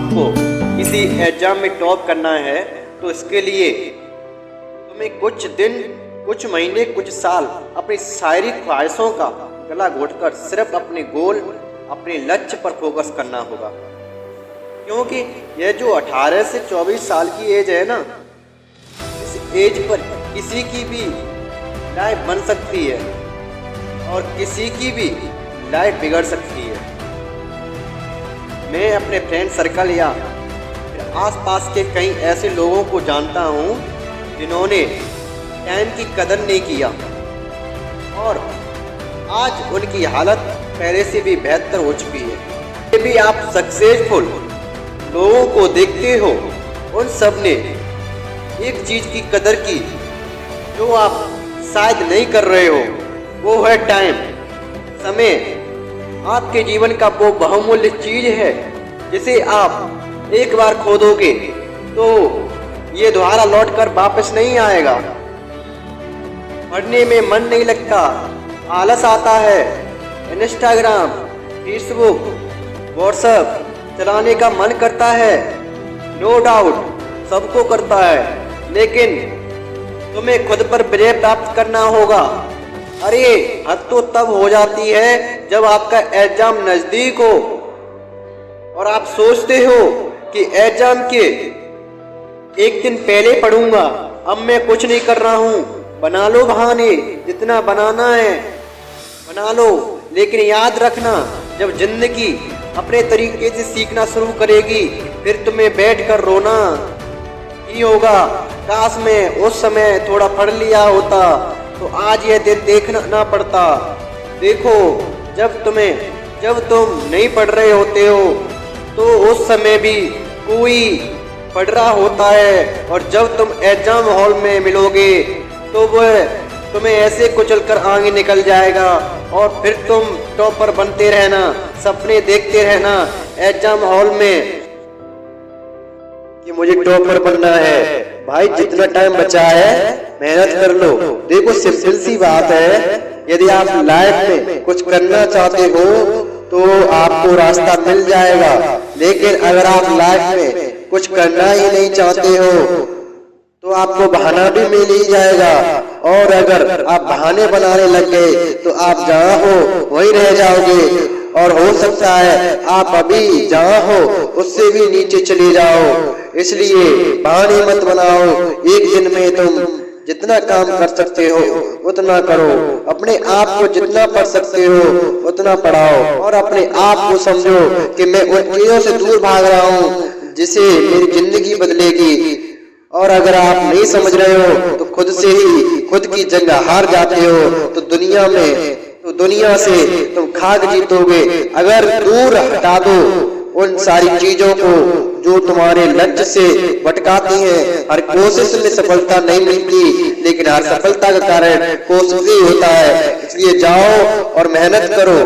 आपको किसी एग्जाम में टॉप करना है तो इसके लिए तुम्हें कुछ दिन, कुछ महीने, कुछ साल अपनी सारी ख्वाहिशों का गला घोटकर सिर्फ अपने गोल, अपने लक्ष्य पर फोकस करना होगा। क्योंकि यह जो 18 से 24 साल की एज है ना, इस एज पर किसी की भी लाइफ बन सकती है और किसी की भी लाइफ बिगड़ सकती है। मैं अपने फ्रेंड सर्कल या आसपास के कई ऐसे लोगों को जानता हूँ जिन्होंने टाइम की कदर नहीं किया और आज उनकी हालत पहले से भी बेहतर हो चुकी है। ये भी आप सक्सेसफुल लोगों को देखते हो, उन सब ने एक चीज की कदर की जो आप शायद नहीं कर रहे हो, वो है टाइम। समय आपके जीवन का वो बहुमूल्य चीज है जिसे आप एक बार खो दोगे तो ये दोबारा लौट कर वापस नहीं आएगा। पढ़ने में मन नहीं लगता, आलस आता है, इंस्टाग्राम, फेसबुक, व्हाट्सएप चलाने का मन करता है। नो डाउट सबको करता है, लेकिन तुम्हें खुद पर विजय प्राप्त करना होगा। अरे हद तो तब हो जाती है जब आपका एग्जाम नजदीक हो और आप सोचते हो कि एग्जाम के एक दिन पहले पढ़ूंगा, अब मैं कुछ नहीं कर रहा हूँ। बना लो बहाने, जितना बनाना है बना लो, लेकिन याद रखना जब जिंदगी अपने तरीके से सीखना शुरू करेगी फिर तुम्हें बैठकर रोना ही होगा। काश मैं उस समय थोड़ा पढ़ लिया होता तो आज यह दिन देखना ना पड़ता। देखो जब तुम नहीं पढ़ रहे होते हो तो उस समय भी कोई पढ़ रहा होता है, और जब तुम एग्जाम हॉल में मिलोगे तो वह तुम्हें ऐसे कुचल कर आगे निकल जाएगा और फिर तुम टॉपर बनते रहना, सपने देखते रहना एग्जाम हॉल में कि मुझे टॉपर बनना है। भाई जितना टाइम बचा है मेहनत कर लो। देखो सिंपल सी बात है, यदि आप लाइफ में कुछ करना चाहते हो तो आपको रास्ता मिल जाएगा, लेकिन अगर आप लाइफ में कुछ करना ही नहीं चाहते हो तो आपको बहाना भी मिल ही जाएगा, और अगर आप बहाने बनाने लग गए तो आप जहाँ हो वहीं रह जाओगे, और हो सकता है आप अभी जहाँ हो उससे भी नीचे चले जाओ। इसलिए बहाने मत बनाओ। एक दिन में तुम जितना काम कर सकते हो उतना करो, अपने आप को जितना पढ़ सकते हो उतना पढ़ाओ, और अपने आप को समझो कि मैं उन चीजों से दूर भाग रहा हूँ जिससे मेरी जिंदगी बदलेगी। और अगर आप नहीं समझ रहे हो तो खुद से ही खुद की जंग हार जाते हो तो दुनिया से तुम खाक जीतोगे। अगर दूर हटा दो उन सारी चीजों को जो तुम्हारे लक्ष्य से भटकाती हैं। हर कोशिश में सफलता नहीं मिलती, लेकिन हर सफलता का कारण कोशिश ही होता है। इसलिए जाओ और मेहनत करो।